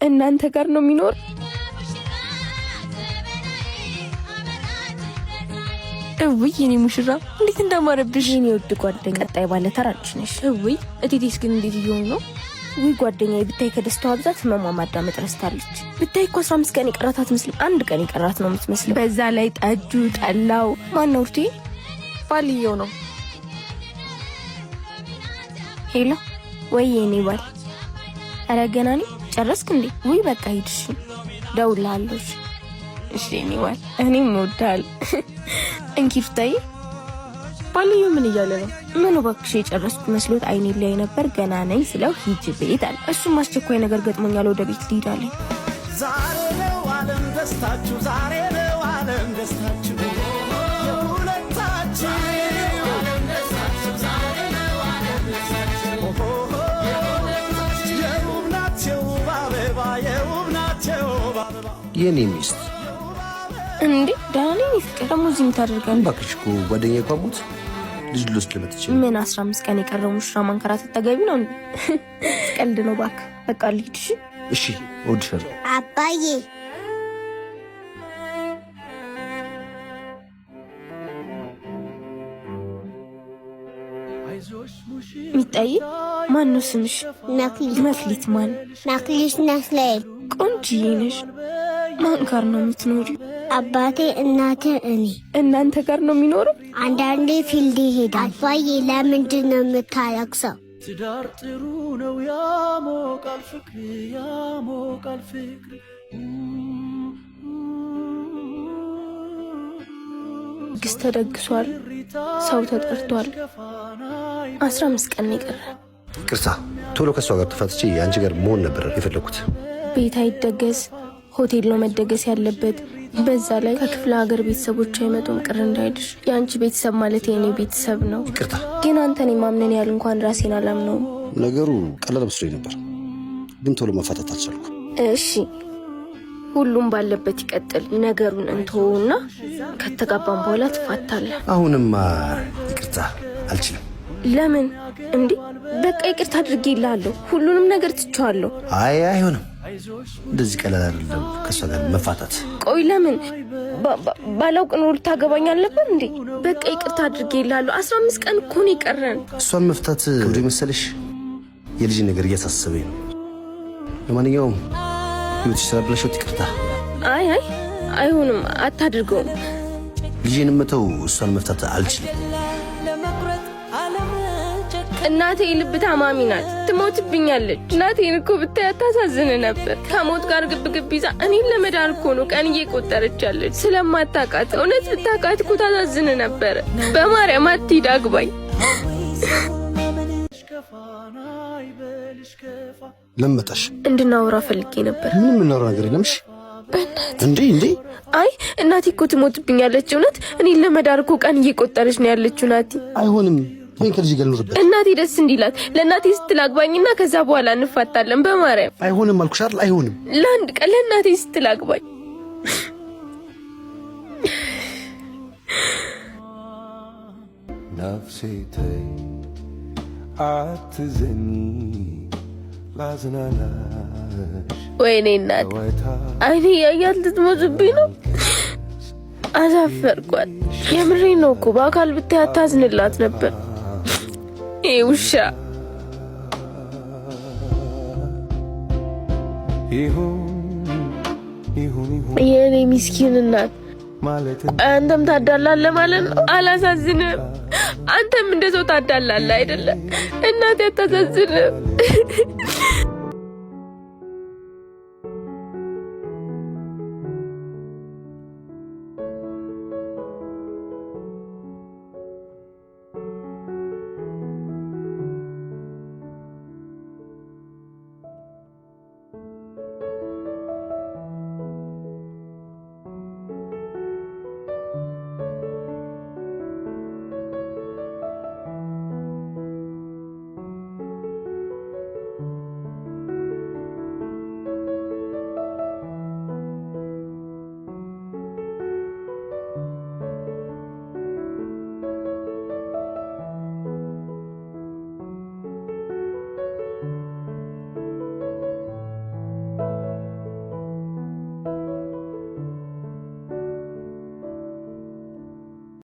እናንተ ጋር ነው የሚኖር? እውይ የኔ ሙሽራ እንዴት እንዳማረብሽ የኔ ውድ ጓደኛ። ቀጣይ ባለ ተራልሽ ነሽ። እውይ እቴቴስ ግን እንዴት እየሆኑ ነው? ወይ ጓደኛዬ ብታይ ከደስታዋ ብዛት ህመሟ ማዳመጥ ረስታለች። ብታይ እኮ 15 ቀን የቀራት አትመስልም። አንድ ቀን የቀራት ነው የምትመስለው። በዛ ላይ ጠጁ ጠላው ማን ነው እርቴ? ባልየው ነው። ሄሎ ወይ የኔ ባል። ኧረ ገና ነኝ። ጨረስክ እንዴ? ወይ በቃ ሂድሽ ደውላለሁ። እሺ የኔ ባል እኔም እወድሃለሁ። እንኪፍታይ ባልየው ምን እያለ ነው? ምን እባክሽ የጨረስኩ መስሎት አይኔ ላይ ነበር። ገና ነኝ ስለው ሂጅ ቤት አለ። እሱም አስቸኳይ ነገር ገጥሞኛል ወደ ቤት ልሂድ አለኝ። ዛሬ ነው ዓለም ደስታችሁ፣ ዛሬ ነው ዓለም ደስታችሁ የሁለታችሁ ዓለም ደስታችሁ፣ ዛሬ ነው ዓለም ደስታችሁ የውብ ናቸው አበባ የውብ ናቸው አበባ የኔ ሚስት እንዴ ዳኒ ፍቅር ደግሞ እዚህ የምታደርጋለህ? እባክሽ እኮ ጓደኛዬ እኮ ሞት ልጅ ልወስድ ልመጥቼ ምን 15 ቀን የቀረው ሙሽራ ማንከራተት ተገቢ ነው? ቀልድ ነው እባክህ። በቃ ልሂድ። እሺ እወድሻለሁ አባዬ። ሚጣዬ ማን ነው ስምሽ? መክሊት። መክሊት ማን? መክሊት ነስላይ። ቆንጆዬ ነሽ። ማን ጋር ነው የምትኖሪው? አባቴ፣ እናቴ፣ እኔ። እናንተ ጋር ነው የሚኖረው? አንዳንዴ ፊልድ ይሄዳል። አባዬ ለምንድን ነው የምታለቅሰው? ትዳር ጥሩ ነው ያሞቃል ፍቅር ያሞቃል ፍቅር ድግስ ተደግሷል። ሰው ተጠርቷል። 15 ቀን ይቀር። ቅርታ ቶሎ ከሷ ጋር ተፋትቼ አንቺ ጋር መሆን ነበር የፈለኩት። ቤት አይደገስ፣ ሆቴል ነው መደገስ ያለበት። በዛ ላይ ከክፍለ ሀገር ቤተሰቦች አይመጡም። ቅር እንዳይልሽ። የአንቺ ቤተሰብ ማለት የኔ ቤተሰብ ነው። ይቅርታ ግን አንተን የማምነን ያህል እንኳን ራሴን አላምነውም። ነገሩ ቀላል መስሎኝ ነበር፣ ግን ቶሎ መፋታት አልቻልኩ። እሺ ሁሉም ባለበት ይቀጥል። ነገሩን እንተውና ከተጋባን በኋላ ትፋታለህ። አሁንማ ይቅርታ አልችልም። ለምን እንዴ? በቃ ይቅርታ አድርጌልሃለሁ። ሁሉንም ነገር ትቼዋለሁ። አይ አይሆንም፣ እንደዚህ ቀላል አይደለም ከሷ ጋር መፋታት። ቆይ ለምን? ባላውቅ ኖሮ ልታገባኝ አልነበር እንዴ? በቃ ይቅርታ አድርጌልሃለሁ። 15 ቀን እኮ ነው የቀረን። እሷን መፍታት ከብዶ መሰለሽ? የልጅ ነገር እያሳሰበኝ ነው። ለማንኛውም ህይወት ይሰራብለሽው ይቅርታ። አይ አይሆንም፣ አታድርገውም። ልጄን መተው እሷን መፍታት አልችልም። እናቴ ልብ ታማሚ ናት፣ ትሞትብኛለች። እናቴን እኮ ብታይ አታሳዝን ነበር። ከሞት ጋር ግብግብ ይዛ እኔን ለመዳን እኮ ነው ቀን እየቆጠረች ያለች። ስለማታውቃት እውነት ብታውቃት እኮ ታሳዝን ነበር። በማርያም አትሂድ፣ አግባኝ። ለምን መጣሽ? እንድናወራ ፈልጌ ነበር። ምን የምናወራ ነገር የለምሽ? እንዴ አይ እናቴ እኮ ትሞትብኛለች። እውነት እኔን ለመዳን እኮ ቀን እየቆጠረች ነው ያለችው። ናቲ አይሆንም፣ ምን ከልጅ ጋር ልኖርበት? እናቴ ደስ እንዲላት ለእናቴ ስትል አግባኝና ከዛ በኋላ እንፋታለን። በማርያም አይሆንም አልኩሽ አይደል? አይሆንም። ለአንድ ቀን ለእናቴ ስትል አግባኝ። ነፍሴ ተይ አትዘኝ ላዝናናሽ። ወይኔ እናት አይኔ ያያት ልትሞትብኝ ነው። አዛፈርኳት። የምሬ ነው እኮ በአካል ብታይ አታዝንላት ነበር። ይሄ ውሻ የኔ ምስኪን እናት። አንተም ታዳላለህ ማለት ነው። አላሳዝንም? አንተም እንደሰው ታዳላለህ አይደለ? እናቴ አታሳዝንም?